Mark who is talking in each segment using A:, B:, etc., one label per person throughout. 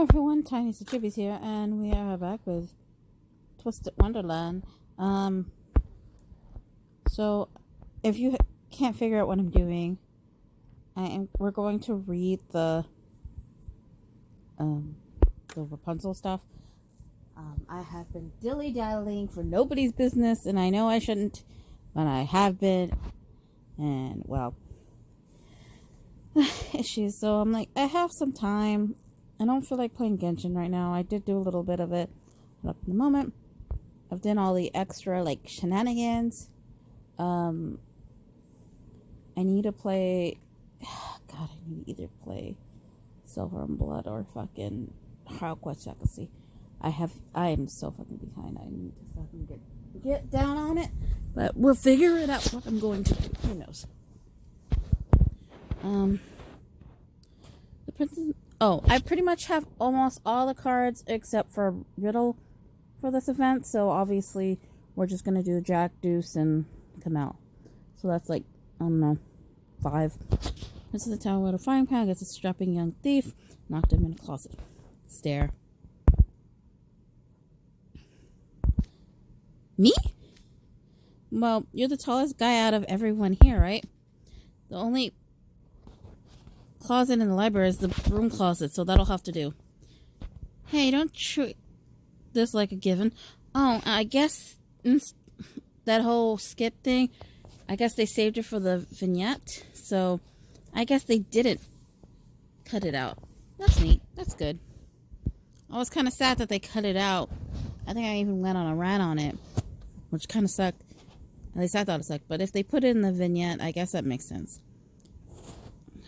A: Hello everyone, Tiniestofchibis here, and we are back with Twisted Wonderland. So if you can't figure out what I'm doing, we're going to read the Rapunzel stuff. I have been dilly-dallying for nobody's business, and I know I shouldn't, but I have been, and well, issues. So I'm like, I have some time. I don't feel like playing Genshin right now. I did do a little bit of it up in the moment. I've done all the extra like shenanigans. I need to play. God, I need to either play Silver and Blood or fucking Quest Legacy. I am so fucking behind. I need to fucking get down on it. But we'll figure it out what I'm going to do. Who knows? The princess. Oh, I pretty much have almost all the cards except for Riddle for this event. So obviously we're just going to do Jack, Deuce, and Kailm. So that's like, I don't know, 5. This is the tower with a frying pan. Gets a strapping young thief. Knocked him in a closet. Stare. Me? Well, you're the tallest guy out of everyone here, right? The only closet in the library is the broom closet, so that'll have to do. Hey, don't treat this like a given. Oh, I guess that whole skip thing, I guess they saved it for the vignette, so I guess they didn't cut it out. That's neat. That's good. I was kind of sad that they cut it out. I think I even went on a rant on it, which kind of sucked. At least I thought it sucked. But if they put it in the vignette, I guess that makes sense.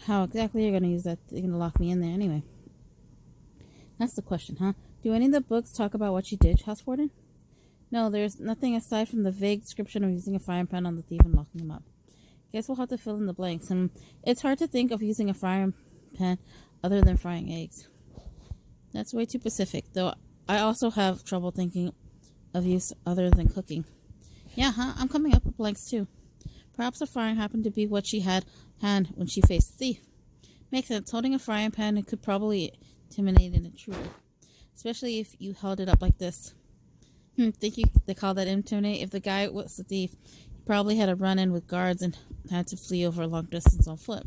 A: How exactly you're going to use that? You're going to lock me in there anyway. That's the question, huh? Do any of the books talk about what you did, House Warden? No, there's nothing aside from the vague description of using a frying pan on the thief and locking him up. Guess we'll have to fill in the blanks. And it's hard to think of using a frying pan other than frying eggs. That's way too specific, though I also have trouble thinking of use other than cooking. Yeah, huh? I'm coming up with blanks too. Perhaps the frying happened to be what she had hand when she faced the thief. Makes sense. Holding a frying pan, it could probably intimidate an intruder, especially if you held it up like this. Think they call that intimidate? If the guy was the thief, he probably had a run-in with guards and had to flee over a long distance on foot.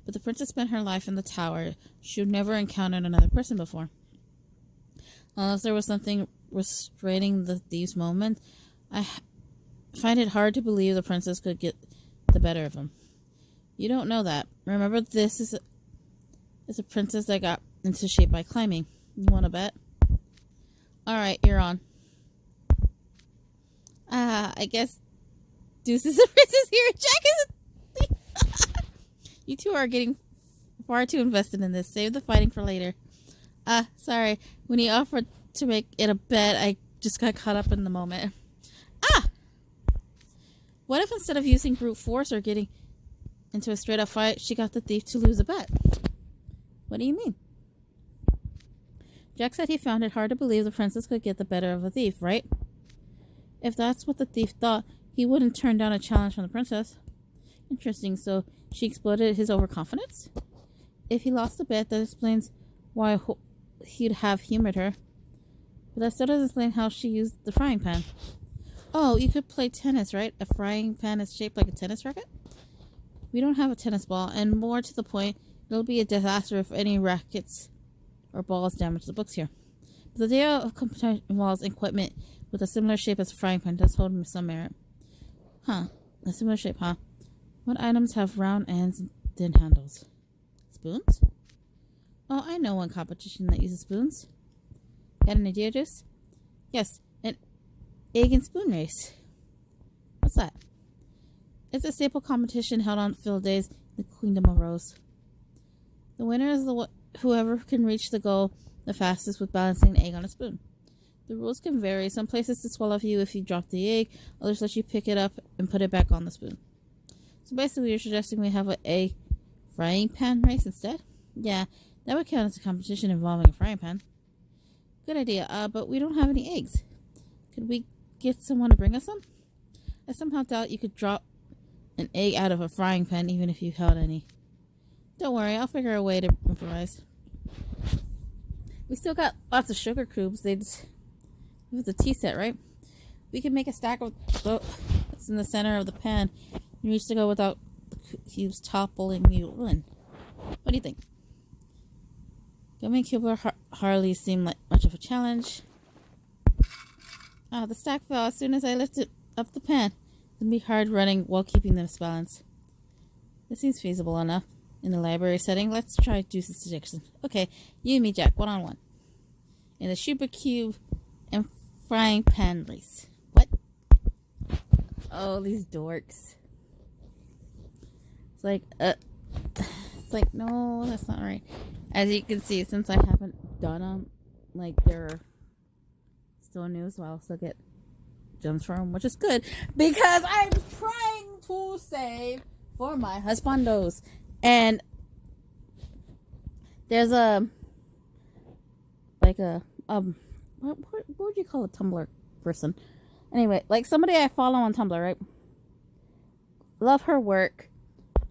A: But the princess spent her life in the tower. She'd never encountered another person before. Unless there was something restraining the thief's moment, I find it hard to believe the princess could get the better of him. You don't know that. Remember, this is a princess that got into shape by climbing. You want to bet? Alright, you're on. I guess Deuce is a princess here. Jack is a thief. You two are getting far too invested in this. Save the fighting for later. Sorry. When he offered to make it a bet, I just got caught up in the moment. What if instead of using brute force or getting into a straight-up fight, she got the thief to lose a bet? What do you mean? Jack said he found it hard to believe the princess could get the better of a thief, right? If that's what the thief thought, he wouldn't turn down a challenge from the princess. Interesting, so she exploited his overconfidence? If he lost the bet, that explains why he'd have humored her. But that still doesn't explain how she used the frying pan. Oh, you could play tennis, right? A frying pan is shaped like a tennis racket? We don't have a tennis ball, and more to the point, it'll be a disaster if any rackets or balls damage the books here. But the idea of competition involves equipment with a similar shape as a frying pan does hold some merit. Huh. A similar shape, huh? What items have round ends and thin handles? Spoons? Oh, I know one competition that uses spoons. Got an idea, Deuce? Yes, an egg and spoon race. What's that? It's a staple competition held on field days in the Kingdom of Rose. The winner is whoever can reach the goal the fastest with balancing an egg on a spoon. The rules can vary. Some places disqualify you if you drop the egg, others let you pick it up and put it back on the spoon. So basically you're suggesting we have an egg frying pan race instead? Yeah, that would count as a competition involving a frying pan. Good idea, but we don't have any eggs. Could we get someone to bring us some? I somehow doubt you could drop an egg out of a frying pan even if you held any. Don't worry, I'll figure a way to improvise. We still got lots of sugar cubes. With the tea set, right? We can make a stack of that's in the center of the pan. You reach to go without the cubes toppling you in. What do you think? Gumming cube hardly seemed like much of a challenge. The stack fell as soon as I lifted up the pan. It can be hard running while keeping them balanced. This seems feasible enough. In the library setting, let's try Duce's suggestion. Okay, you and me, Jack, one-on-one. In a sugar cube and frying pan race. What? Oh, these dorks. It's like, no, that's not right. As you can see, since I haven't done them, like, they're still new, so I'll still get gems for them, which is good, because I'm trying to save for my husbandos. And there's what would you call a Tumblr person? Anyway, like somebody I follow on Tumblr, right? Love her work.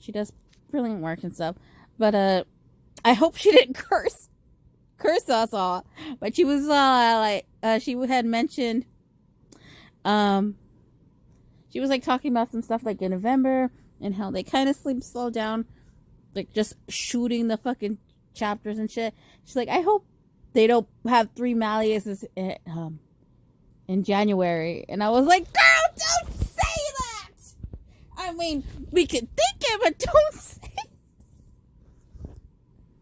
A: She does brilliant work and stuff. But I hope she didn't curse us all. But she was she had mentioned she was like talking about some stuff like in November and how they kind of slow down, like just shooting the fucking chapters and shit. She's like, I hope they don't have 3 Malleuses in January. And I was like, girl, don't say that. I mean, we could think it, but don't say it.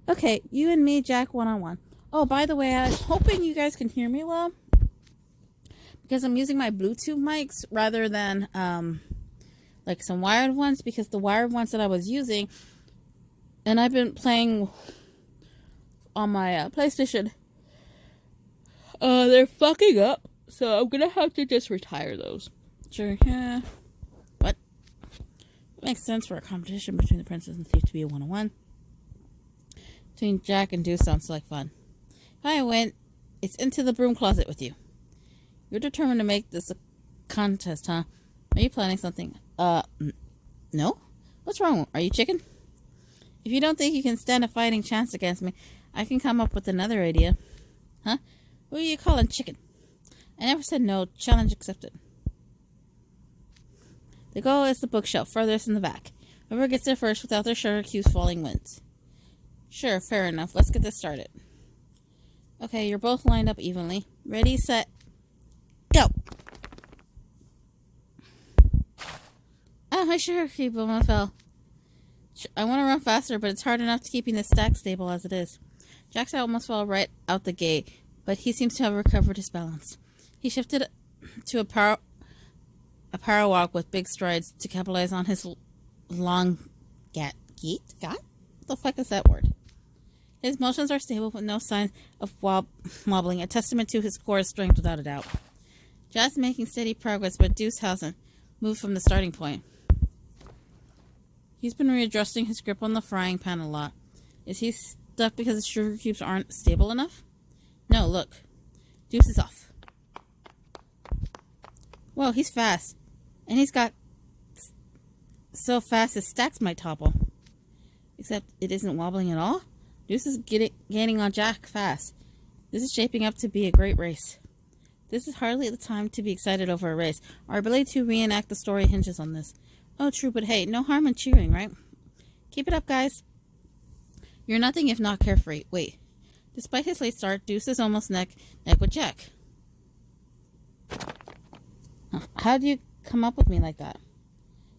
A: Okay, you and me, Jack, one-on-one. Oh, by the way, I'm hoping you guys can hear me well, because I'm using my Bluetooth mics rather than like some wired ones, because the wired ones that I was using, and I've been playing on my PlayStation, they're fucking up, so I'm gonna have to just retire those. Sure, yeah. What? It makes sense for a competition between the princess and thief to be a one-on-one. Between Jack and Duece sounds like fun. If I win, it's into the broom closet with you. You're determined to make this a contest, huh? Are you planning something? No? What's wrong? Are you chicken? If you don't think you can stand a fighting chance against me, I can come up with another idea. Huh? Who are you calling chicken? I never said no. Challenge accepted. The goal is the bookshelf, furthest in the back. Whoever gets there first without their sugar cubes falling wins. Sure, fair enough. Let's get this started. Okay, you're both lined up evenly. Ready, set, go! My sugar cube almost fell. I want to run faster, but it's hard enough to keeping the stack stable as it is. Jack's almost fell right out the gate, but he seems to have recovered his balance. He shifted to a power walk with big strides to capitalize on his long gait? What the fuck is that word? His motions are stable with no signs of wobbling, a testament to his core strength without a doubt. Jack's making steady progress, but Duece hasn't moved from the starting point. He's been readjusting his grip on the frying pan a lot. Is he stuck because his sugar cubes aren't stable enough? No, look. Duece is off. Whoa, he's fast. And he's got so fast his stacks might topple. Except it isn't wobbling at all. Duece is gaining on Jack fast. This is shaping up to be a great race. This is hardly the time to be excited over a race. Our ability to reenact the story hinges on this. Oh, true, but hey, no harm in cheering, right? Keep it up, guys. You're nothing if not carefree. Wait. Despite his late start, Duece is almost neck with Jack. How did you come up with me like that?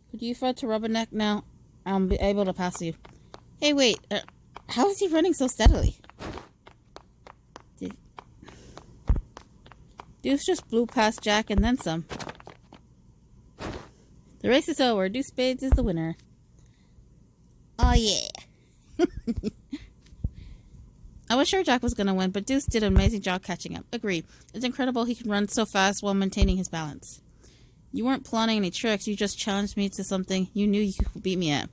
A: Could you afford to rubberneck now? I'll be able to pass you. Hey, wait. How is he running so steadily? Duece just blew past Jack and then some. The race is over. Duece Spades is the winner. Oh, yeah. I was sure Jack was going to win, but Duece did an amazing job catching up. Agreed. It's incredible he can run so fast while maintaining his balance. You weren't plotting any tricks. You just challenged me to something you knew you could beat me at.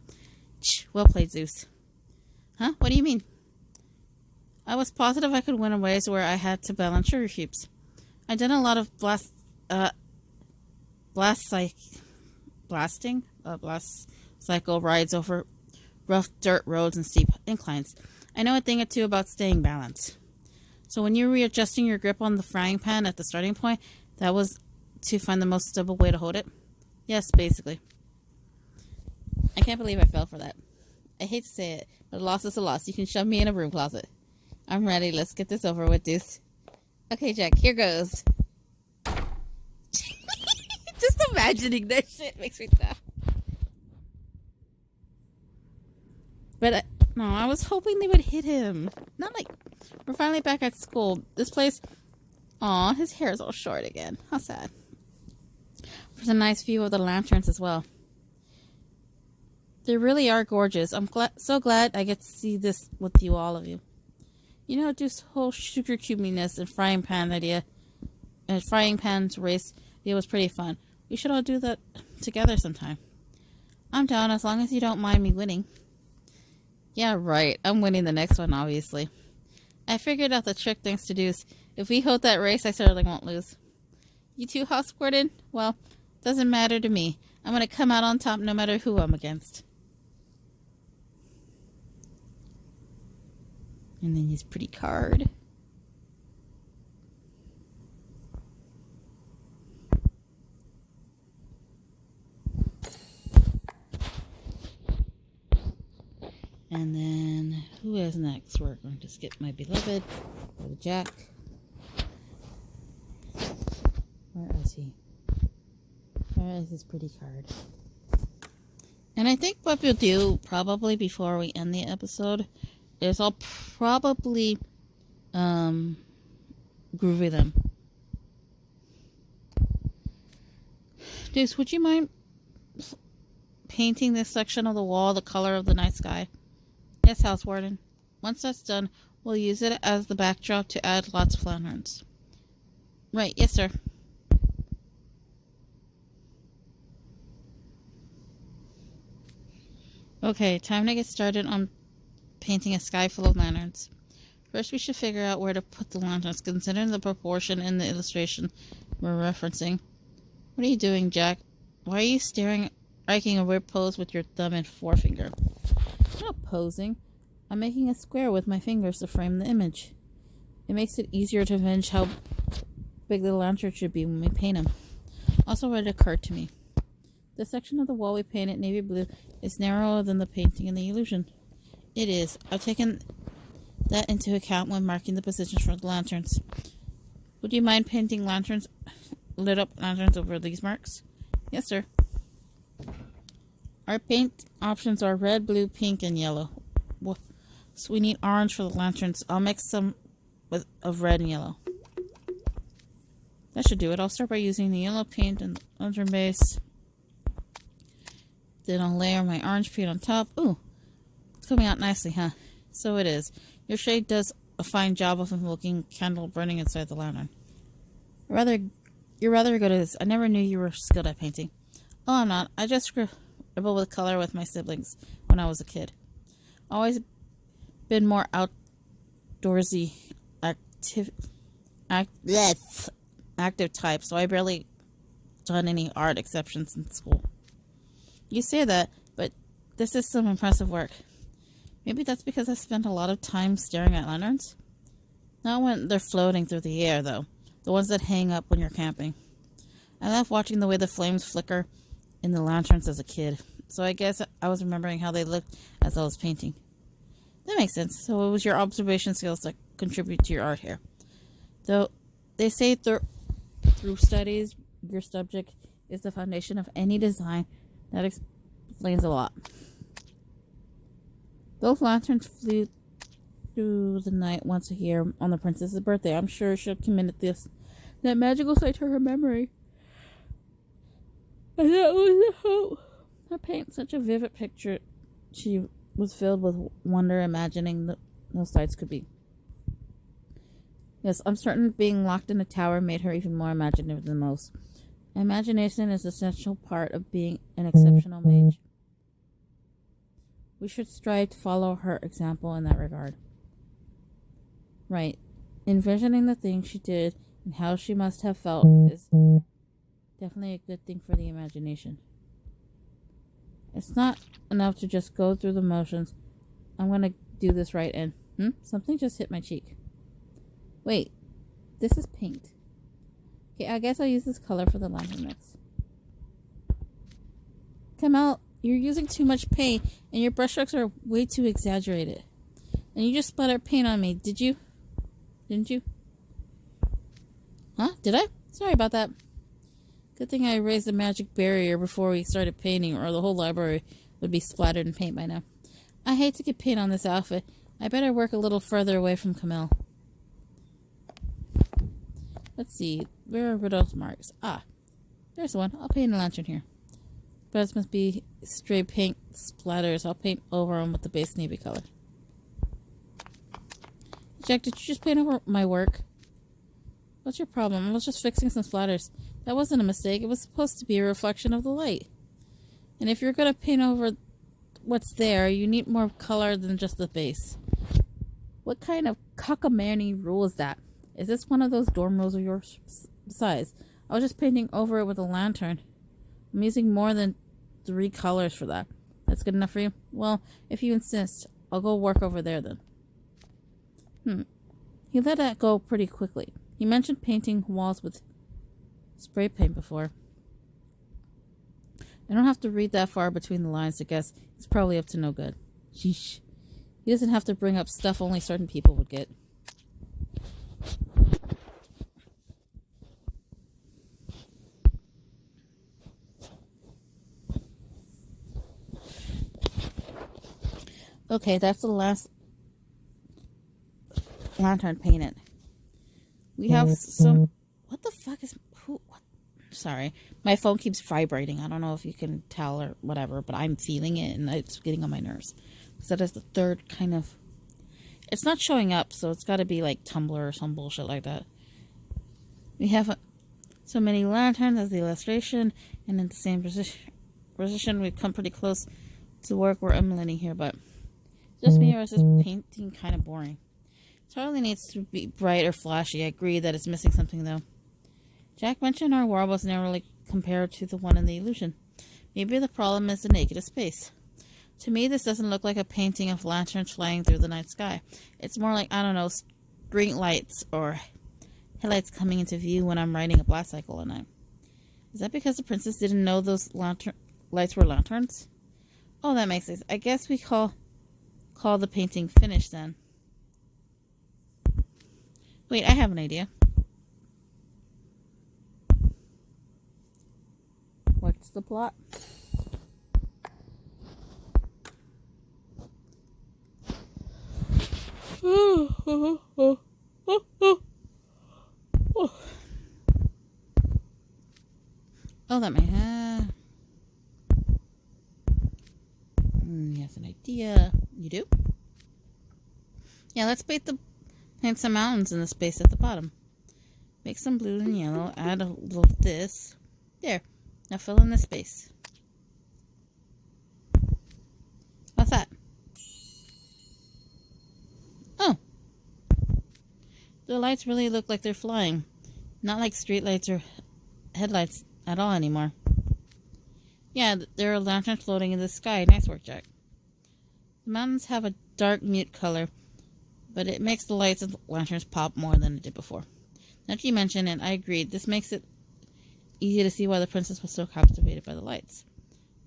A: Well played, Duece. Huh? What do you mean? I was positive I could win in ways where I had to balance sugar cubes. I'd done a lot of blast cycle rides over rough dirt roads and steep inclines. I know a thing or two about staying balanced. So when you're readjusting your grip on the frying pan at the starting point, that was to find the most stable way to hold it? Yes, basically. I can't believe I fell for that. I hate to say it, but a loss is a loss. You can shove me in a broom closet. I'm ready. Let's get this over with, Deuce. Okay, Jack, here goes. Just imagining that shit makes me laugh. But, no, I was hoping they would hit him. Not like, we're finally back at school. This place, aw, his hair is all short again. How sad. There's a nice view of the lanterns as well. They really are gorgeous. I'm so glad I get to see this with you, all of you. You know, this whole sugar cubiness and frying pan idea, and frying pan's race idea was pretty fun. We should all do that together sometime. I'm down as long as you don't mind me winning. Yeah, right. I'm winning the next one, obviously. I figured out the trick thanks to Duece. If we hold that race, I certainly won't lose. You too, House Warden? Well, doesn't matter to me. I'm going to come out on top no matter who I'm against. And then his pretty card. And then, who is next? We're going to skip my beloved. Go to Jack. Where is he? Where is his pretty card? And I think what we'll do, probably before we end the episode, is I'll probably groovy them. Duce, would you mind painting this section of the wall the color of the night sky? Yes, House Warden. Once that's done, we'll use it as the backdrop to add lots of lanterns. Right, yes, sir. Okay, time to get started on painting a sky full of lanterns. First, we should figure out where to put the lanterns, considering the proportion in the illustration we're referencing. What are you doing, Jack? Why are you striking a weird pose with your thumb and forefinger? I'm not posing. I'm making a square with my fingers to frame the image. It makes it easier to avenge how big the lantern should be when we paint them. Also, it occurred to me. The section of the wall we painted navy blue is narrower than the painting in the illusion. It is. I've taken that into account when marking the positions for the lanterns. Would you mind painting lit up lanterns over these marks? Yes, sir. Our paint options are red, blue, pink, and yellow. So we need orange for the lanterns. I'll mix some of red and yellow. That should do it. I'll start by using the yellow paint and the lantern base. Then I'll layer my orange paint on top. Ooh, it's coming out nicely, huh? So it is. Your shade does a fine job of invoking candle burning inside the lantern. You're rather good at this. I never knew you were skilled at painting. Oh, I'm not. I just scribble with color with my siblings when I was a kid. Always been more outdoorsy, active type, so I barely done any art exceptions in school. You say that, but this is some impressive work. Maybe that's because I spent a lot of time staring at lanterns. Not when they're floating through the air, though. The ones that hang up when you're camping. I love watching the way the flames flicker in the lanterns as a kid. So I guess I was remembering how they looked as I was painting. That makes sense. So it was your observation skills that contribute to your art here. Though they say through studies, your subject is the foundation of any design. That explains a lot. Those lanterns flew through the night once a year on the princess's birthday. I'm sure she'll commit that magical sight to her memory. And that was the hope. Her paint such a vivid picture. She was filled with wonder, imagining those sights could be. Yes, I'm certain being locked in a tower made her even more imaginative than most. Imagination is an essential part of being an exceptional mage. We should strive to follow her example in that regard. Right. Envisioning the things she did and how she must have felt is definitely a good thing for the imagination. It's not enough to just go through the motions. I'm going to do this right and... Something just hit my cheek. Wait, this is paint. Okay, I guess I'll use this color for the lantern mix. Kamel, you're using too much paint and your brushstrokes are way too exaggerated. And you just splattered paint on me, did you? Didn't you? Huh? Did I? Sorry about that. Good thing I raised the magic barrier before we started painting, or the whole library would be splattered in paint by now. I hate to get paint on this outfit. I better work a little further away from Kamel. Let's see. Where are Riddle's marks? Ah, there's one. I'll paint a lantern here. But it must be stray paint splatters. I'll paint over them with the base navy color. Jack, did you just paint over my work? What's your problem? I was just fixing some splatters. That wasn't a mistake. It was supposed to be a reflection of the light. And if you're going to paint over what's there, you need more color than just the base. What kind of cockamamie rule is that? Is this one of those dorm rules of yours? Besides, I was just painting over it with a lantern. I'm using more than 3 colors for that. That's good enough for you? Well, if you insist, I'll go work over there then. He let that go pretty quickly. He mentioned painting walls with spray paint before. I don't have to read that far between the lines to guess he's probably up to no good. Sheesh. He doesn't have to bring up stuff only certain people would get. Okay, that's the last lantern painted. We have some... What the fuck is... Who? What? Sorry. My phone keeps vibrating. I don't know if you can tell or whatever, but I'm feeling it and it's getting on my nerves. So that is the third kind of... It's not showing up, so it's got to be like Tumblr or some bullshit like that. We have so many lanterns as the illustration, and in the same position we've come pretty close to work we're emulating here, but just me, or is this painting kind of boring? It hardly needs to be bright or flashy. I agree that it's missing something though. Jack mentioned our world was narrowly compared to the one in the illusion. Maybe the problem is the naked of space. To me, this doesn't look like a painting of lanterns flying through the night sky. It's more like, I don't know, street lights or headlights coming into view when I'm riding a blast cycle at night. Is that because the princess didn't know those lights were lanterns? Oh, that makes sense. I guess we call the painting finished then. Wait, I have an idea. What's the plot? Oh, that may have. Yes, an idea. You do? Yeah, let's paint some mountains in the space at the bottom. Make some blue and yellow. Add a little of this. There. Now fill in the space. What's that? Oh. The lights really look like they're flying. Not like streetlights or headlights at all anymore. Yeah, there are lanterns floating in the sky. Nice work, Jack. The mountains have a dark mute color, but it makes the lights of the lanterns pop more than it did before. Now that you mention it, I agreed. This makes it easy to see why the princess was so captivated by the lights.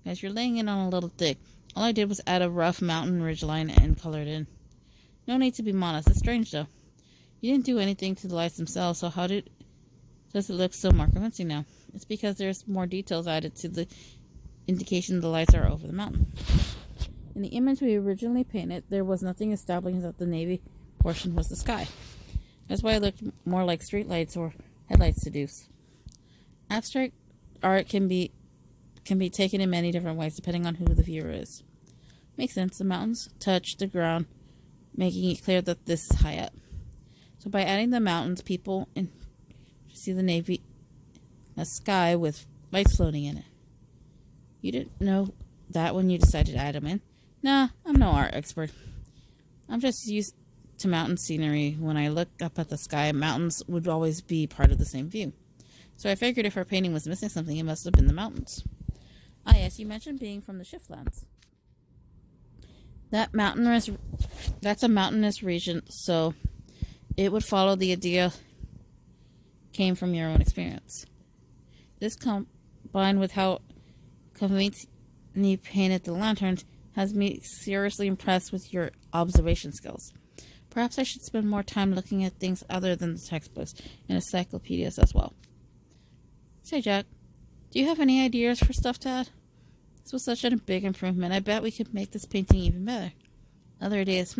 A: Guys, you're laying it on a little thick. All I did was add a rough mountain ridgeline and color it in. No need to be modest. It's strange, though. You didn't do anything to the lights themselves, so how does it look so more convincing now? It's because there's more details added to the indication the lights are over the mountain. In the image we originally painted, there was nothing establishing that the navy portion was the sky. That's why it looked more like streetlights or headlights to Duece. Abstract art can be taken in many different ways depending on who the viewer is. Makes sense. The mountains touch the ground, making it clear that this is high up. So by adding the mountains, people see the navy, a sky with lights floating in it. You didn't know that when you decided to add them in? Nah, I'm no art expert. I'm just used to mountain scenery. When I look up at the sky, mountains would always be part of the same view. So I figured if our painting was missing something, it must have been the mountains. Ah, yes, you mentioned being from the Shiftlands. That's a mountainous region, so it would follow the idea came from your own experience. This combined with how conveniently painted the lanterns has me seriously impressed with your observation skills. Perhaps I should spend more time looking at things other than the textbooks and encyclopedias as well. Say, Jack, do you have any ideas for stuff to add? This was such a big improvement. I bet we could make this painting even better. Other ideas,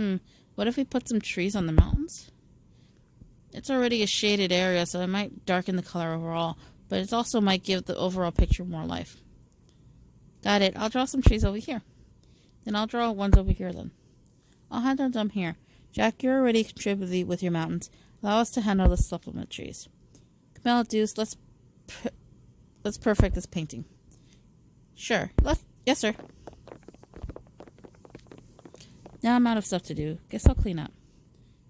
A: what if we put some trees on the mountains? It's already a shaded area, so it might darken the color overall, but it also might give the overall picture more life. Got it. I'll draw some trees over here. Then I'll draw ones over here then. I'll handle them here. Jack, you're already contributing with your mountains. Allow us to handle the supplement trees. Kailm, Duece, let's perfect this painting. Sure. Yes, sir. Now I'm out of stuff to do. Guess I'll clean up.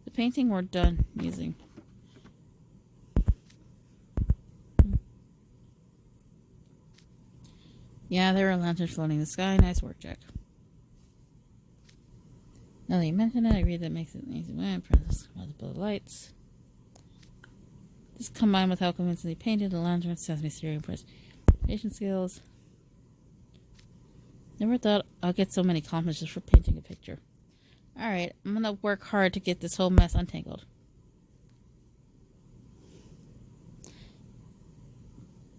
A: The painting we're done using. Yeah, there are lanterns floating in the sky. Nice work, Jack. Now that you mention it, I read that makes it an easy way. Multiple lights. This combined with how convincingly painted the lanterns has me seriously impressed. Patient skills. Never thought I'd get so many compliments just for painting a picture. Alright, I'm gonna work hard to get this whole mess untangled.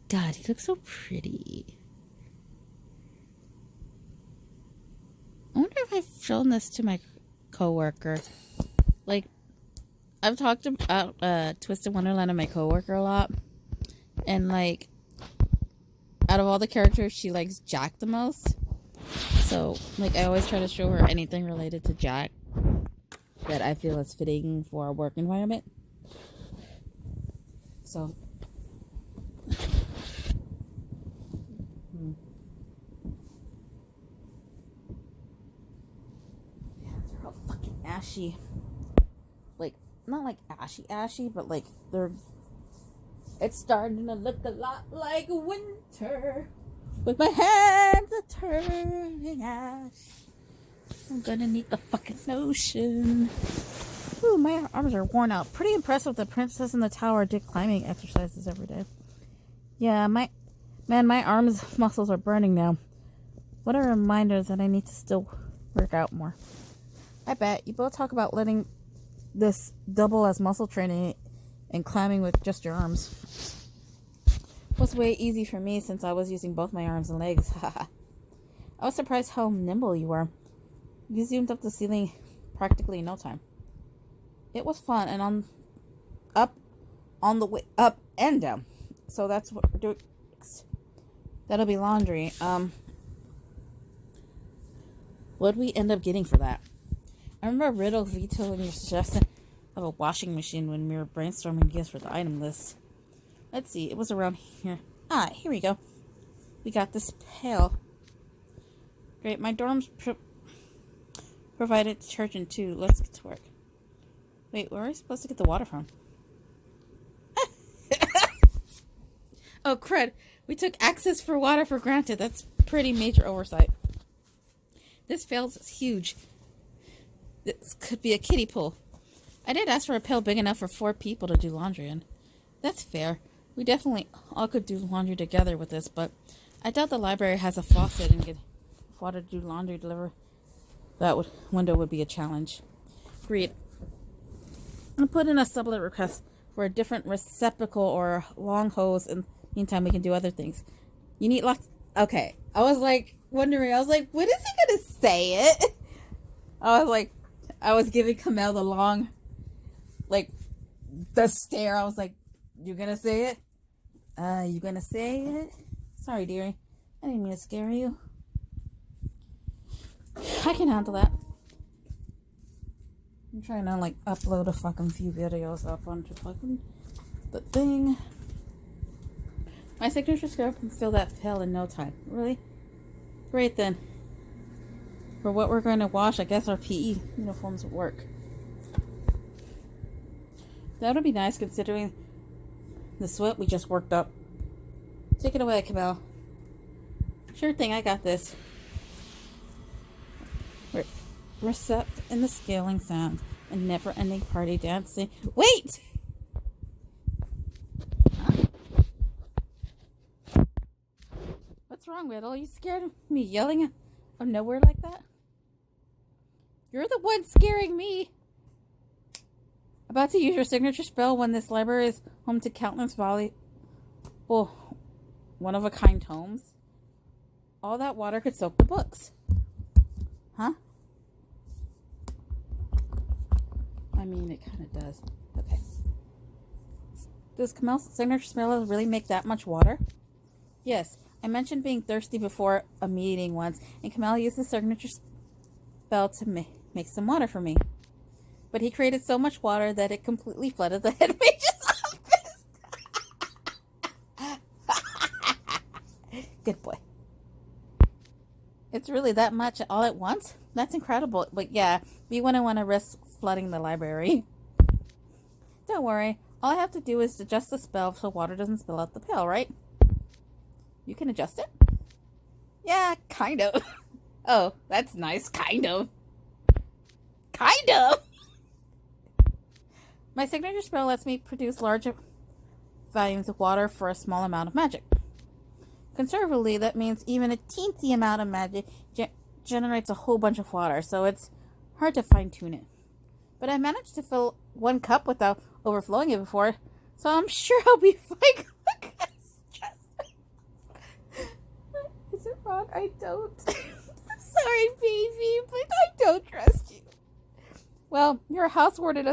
A: God, he looks so pretty. I wonder if I've shown this to my coworker. Like, I've talked about Twisted Wonderland to my coworker a lot. And, like, out of all the characters, she likes Jack the most. So, like, I always try to show her anything related to Jack that I feel is fitting for our work environment. So, yeah, they're all fucking ashy. Like, not like ashy, but like it's starting to look a lot like winter. With my hands are turning ash. I'm gonna need the fucking lotion. Ooh, my arms are worn out. Pretty impressed with the princess in the tower did climbing exercises every day. Yeah, my arms muscles are burning now. What a reminder that I need to still work out more. I bet you both talk about letting this double as muscle training and climbing with just your arms. Was way easy for me since I was using both my arms and legs. I was surprised how nimble you were. You zoomed up the ceiling practically in no time. It was fun and on the way up and down. So that's what we're doing. That'll be laundry. What'd we end up getting for that? I remember Riddle vetoing your suggestion of a washing machine when we were brainstorming gifts for the item list. Let's see, it was around here. Ah, here we go. We got this pail. Great, my dorms provided detergent too. Let's get to work. Wait, where are we supposed to get the water from? Oh, crud. We took access for water for granted. That's pretty major oversight. This pail is huge. This could be a kiddie pool. I did ask for a pail big enough for 4 people to do laundry in. That's fair. We definitely all could do laundry together with this, but I doubt the library has a faucet and get water to do laundry deliver. That window would be a challenge. Agreed. I'll put in a sublet request for a different receptacle or long hose. In the meantime, we can do other things. You need lots. Okay. I was like wondering. I was like, when is he gonna say it? I was giving Kailm the long, like, the stare. I was like, you gonna say it? You gonna say it? Sorry, dearie. I didn't mean to scare you. I can handle that. I'm trying to, like, upload a fucking few videos up onto fucking the thing. My signature scarf can fill that pail in no time. Really? Great then. For what we're going to wash, I guess our PE uniforms will work. That would be nice considering the sweat we just worked up. Take it away, Kailm. Sure thing, I got this. Recept in the scaling sound. A never-ending party dancing. Wait! Huh? What's wrong, Riddle? You scared of me yelling out of nowhere like that? You're the one scaring me. About to use your signature spell when this library is home to countless valuable, one-of-a-kind tomes. All that water could soak the books. Huh? I mean, it kind of does. Okay. Does Kamel's signature spell really make that much water? Yes. I mentioned being thirsty before a meeting once, and Kamel used the signature spell to make some water for me. But he created so much water that it completely flooded the head mage's office. Good boy. It's really that much all at once? That's incredible. But yeah, we wouldn't want to risk flooding the library. Don't worry. All I have to do is adjust the spell so water doesn't spill out the pail, right? You can adjust it? Yeah, kind of. Oh, that's nice. Kind of. Kind of? My signature spell lets me produce large volumes of water for a small amount of magic. Conservatively, that means even a teensy amount of magic generates a whole bunch of water, so it's hard to fine-tune it. But I managed to fill 1 cup without overflowing it before, so I'm sure I'll be fine. Is it wrong? I don't. I'm sorry, baby, but I don't trust you. Well, you're a house ward in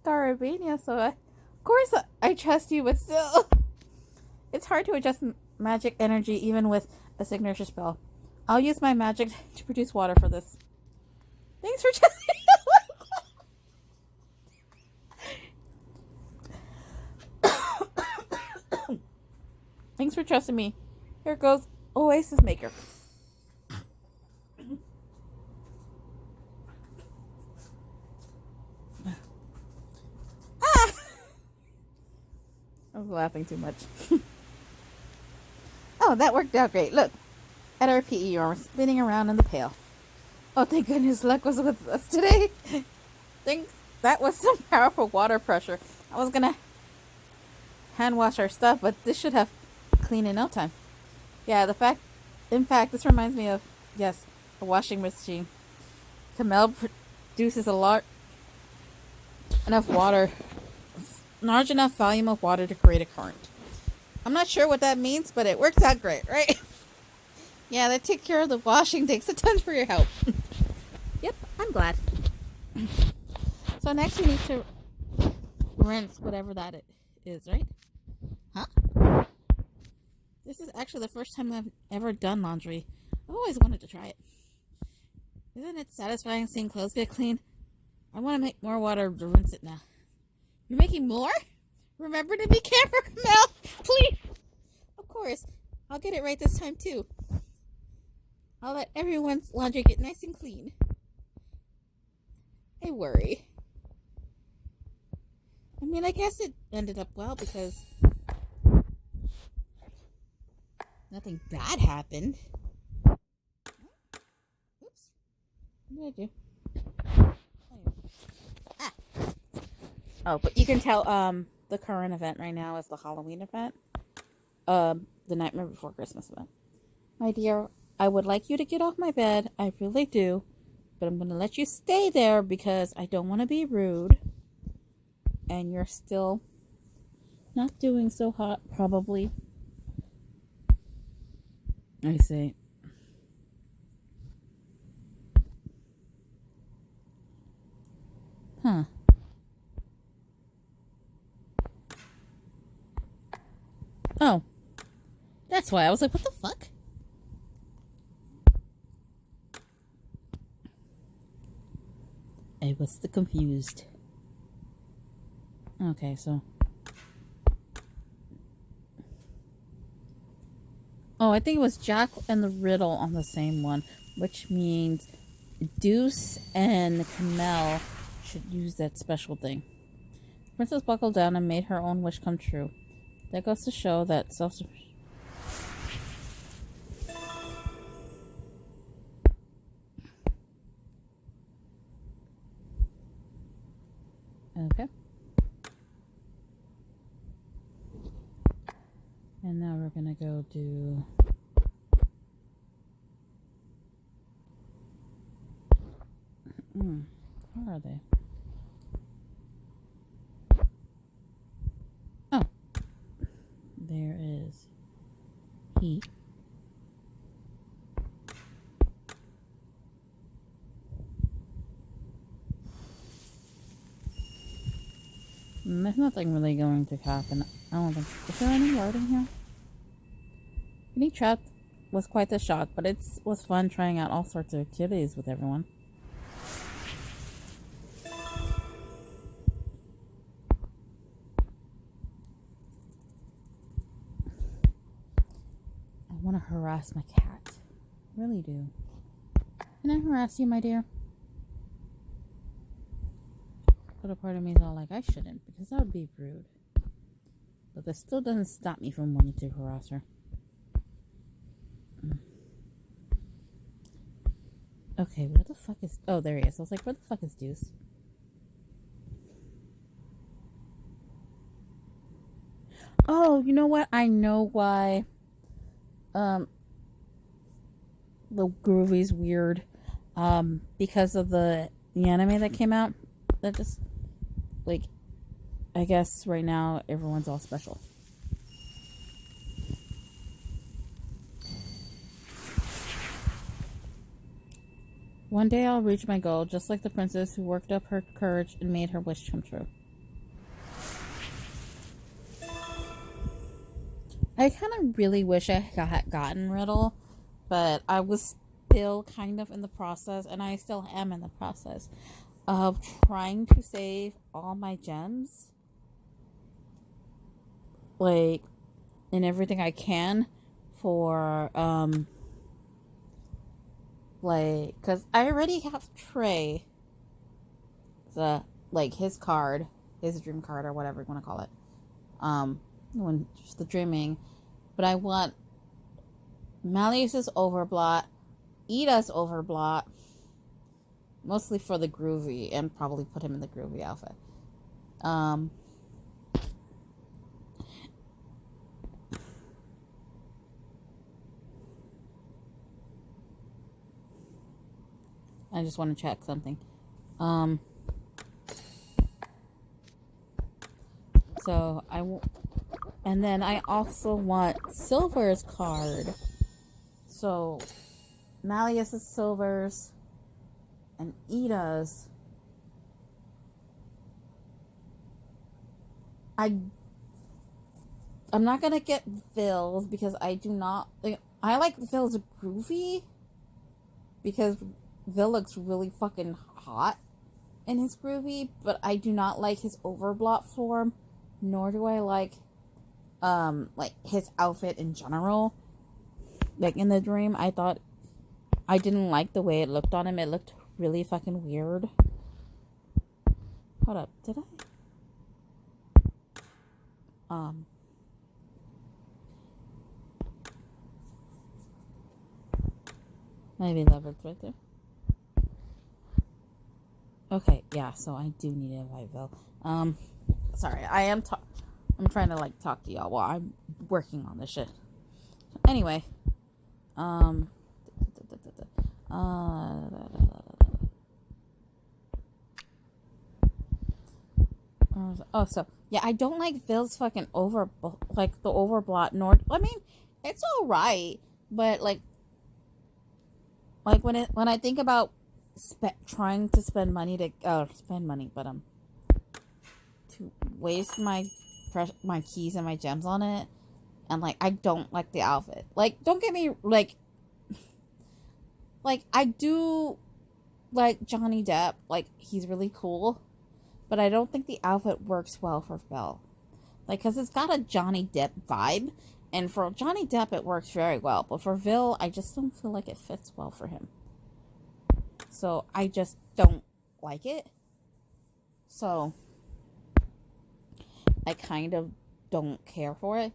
A: Starabania, so of course I trust you, but still. It's hard to adjust magic energy even with a signature spell. I'll use my magic to produce water for this. Thanks for trusting me. Thanks for trusting me. Here goes Oasis Maker. I was laughing too much. Oh, that worked out great. Look, at our PE, you're spinning around in the pail. Oh, thank goodness luck was with us today. Think that was some powerful water pressure. I was gonna hand wash our stuff, but this should have clean in no time. Yeah, in fact, this reminds me of, yes, a washing machine. Kamel produces large enough volume of water to create a current. I'm not sure what that means, but it works out great, right? Yeah, they take care of the washing. Thanks a ton for your help. Yep, I'm glad. So next we need to rinse whatever that is, right? Huh? This is actually the first time I've ever done laundry. I've always wanted to try it. Isn't it satisfying seeing clothes get clean? I want to make more water to rinse it now. You're making more? Remember to be careful, Kamel. Please. Of course. I'll get it right this time, too. I'll let everyone's laundry get nice and clean. I worry. I mean, I guess it ended up well because nothing bad happened. Oops. What did I do? Ah. Oh, but you can tell, the current event right now is the Halloween event. The Nightmare Before Christmas event. My dear, I would like you to get off my bed. I really do. But I'm going to let you stay there because I don't want to be rude. And you're still not doing so hot, probably. I see. Huh. Oh. That's why I was like, what the fuck? I was confused. Okay, so. Oh, I think it was Jack and the Riddle on the same one, which means Duece and Kamel should use that special thing. Princess buckled down and made her own wish come true. That goes to show that Okay. And now we're gonna go do where are they? Oh, there is he. There's nothing really going to happen. I don't think. Is there any wording here? Getting trapped was quite the shock, but it was fun trying out all sorts of activities with everyone. I want to harass my cat. I really do. Can I harass you, my dear? But a part of me is all like, I shouldn't, because that would be rude. But that still doesn't stop me from wanting to harass her. Okay, where the fuck is... Oh, there he is. I was like, where the fuck is Duece? Oh, you know what? I know why. The Groovy's weird. Because of the anime that came out. That just... Like, I guess right now everyone's all special. One day I'll reach my goal, just like the princess who worked up her courage and made her wish come true. I kind of really wish I had gotten Riddle, but I was still kind of in the process, and I still am in the process of trying to save all my gems. Like, and everything I can for, like, because I already have Trey, like, his card, his dream card, or whatever you want to call it, when just the dreaming, but I want Malleus's Overblot, Ida's Overblot, mostly for the Groovy, and probably put him in the Groovy outfit. I just want to check something. So and then I also want Silver's card. So Malleus's Silver's and Ida's. I'm not gonna get Phil's because I do not like. I like Phil's Groovy because Vil looks really fucking hot in his Groovy, but I do not like his Overblot form, nor do I like his outfit in general. Like in the dream, I didn't like the way it looked on him. It looked really fucking weird. Hold up, did I? Maybe leveled right there. Okay, yeah, so I do need a invite Vil. Sorry, I'm trying to like talk to y'all while I'm working on this shit. Anyway, oh, so yeah, I don't like Vil's fucking the Overblot. Nor, I mean, it's all right, but like when I think about trying to spend money to to waste my keys and my gems on it, and like I don't like the outfit. Like, don't get me like I do like Johnny Depp, like he's really cool, but I don't think the outfit works well for Vil. Like, because it's got a Johnny Depp vibe, and for Johnny Depp it works very well, but for Vil I just don't feel like it fits well for him. So I just don't like it. So I kind of don't care for it.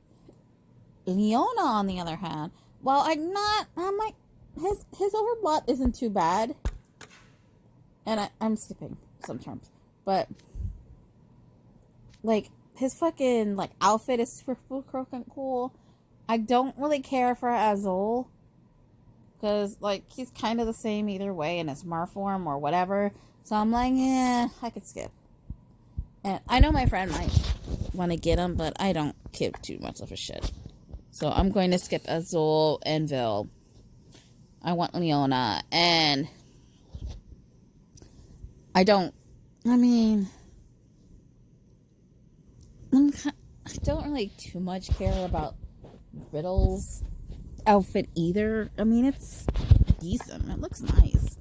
A: Leona, on the other hand, well, I'm like, his Overblot isn't too bad. And I'm skipping some terms. But like, his fucking, like, outfit is super cool. I don't really care for Azul, because, like, he's kind of the same either way in his Marform or whatever. So I'm like, I could skip. And I know my friend might want to get him, but I don't give too much of a shit. So I'm going to skip Azul and Vil. I want Leona, and I don't really too much care about Riddle's outfit either. I mean, it's decent. It looks nice.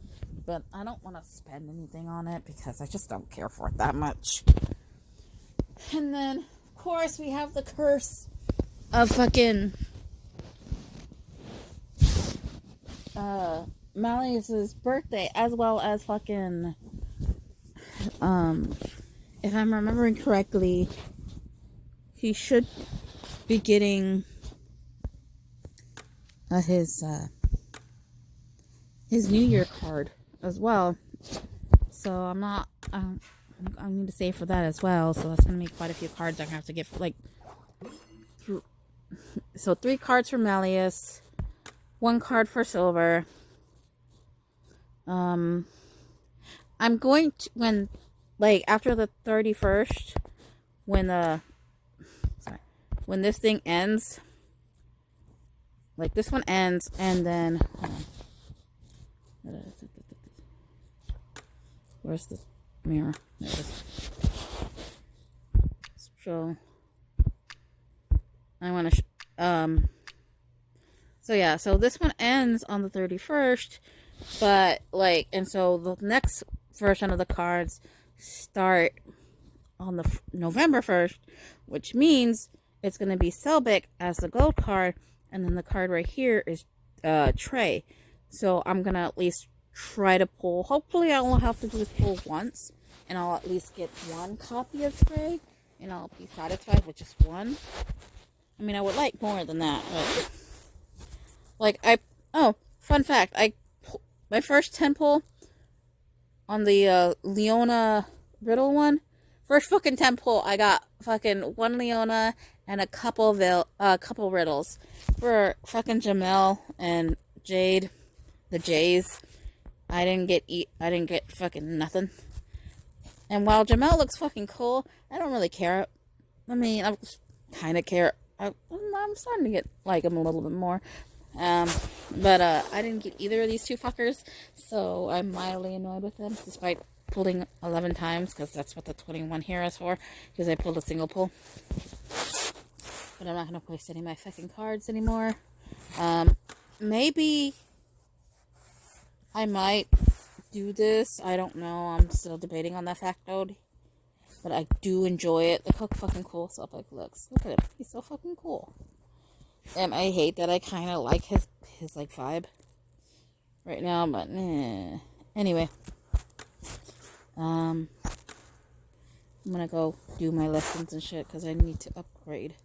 A: But I don't want to spend anything on it because I just don't care for it that much. And then, of course, we have the curse of fucking Malleus's birthday, as well as fucking if I'm remembering correctly, he should be getting his New Year card as well. So I'm not I need to save for that as well. So that's gonna be quite a few cards I'm gonna have to get, like, so 3 cards for Malleus, 1 card for Silver. I'm going to, when, like, after the 31st, when this thing ends, like, this one ends, and then, where's the mirror? There it is. So, I want to, so yeah, so this one ends on the 31st, but, like, and so the next version of the cards start on the November 1st, which means it's going to be Selbik as the gold card, and then the card right here is Trey. So I'm going to at least try to pull, hopefully I won't have to do this pull once, and I'll at least get 1 copy of Trey, and I'll be satisfied with just 1. I mean, I would like more than that, but, like, fun fact, my first 10 pull on the Leona Riddle one, first fucking 10 pull, I got fucking 1 Leona and a couple riddles for fucking Jamel and Jade, the Jays. I didn't get fucking nothing. And while Jamel looks fucking cool, I don't really care. I mean, I kind of care. I'm starting to get like him a little bit more. But I didn't get either of these 2 fuckers, so I'm mildly annoyed with them, despite pulling 11 times, because that's what the 21 here is for, because I pulled a single pull. But I'm not going to waste any of my fucking cards anymore. Maybe I might do this. I don't know. I'm still debating on that factoid. But I do enjoy it. Look how fucking cool Selbik looks. Look at him. He's so fucking cool. And I hate that I kind of like his like vibe right now, but anyway. I'm gonna go do my lessons and shit because I need to upgrade.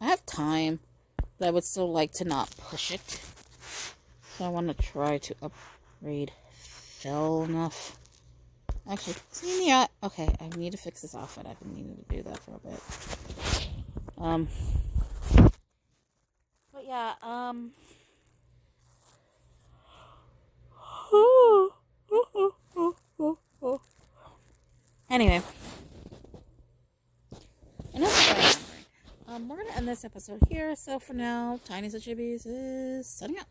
A: I have time, but I would still like to not push it. So I want to try to upgrade Fel enough. Actually, see, yeah, okay, I need to fix this outfit. I've been needing to do that for a bit. But yeah, anyway, enough of that. We're gonna end this episode here. So for now, Tiniestofchibis is signing out.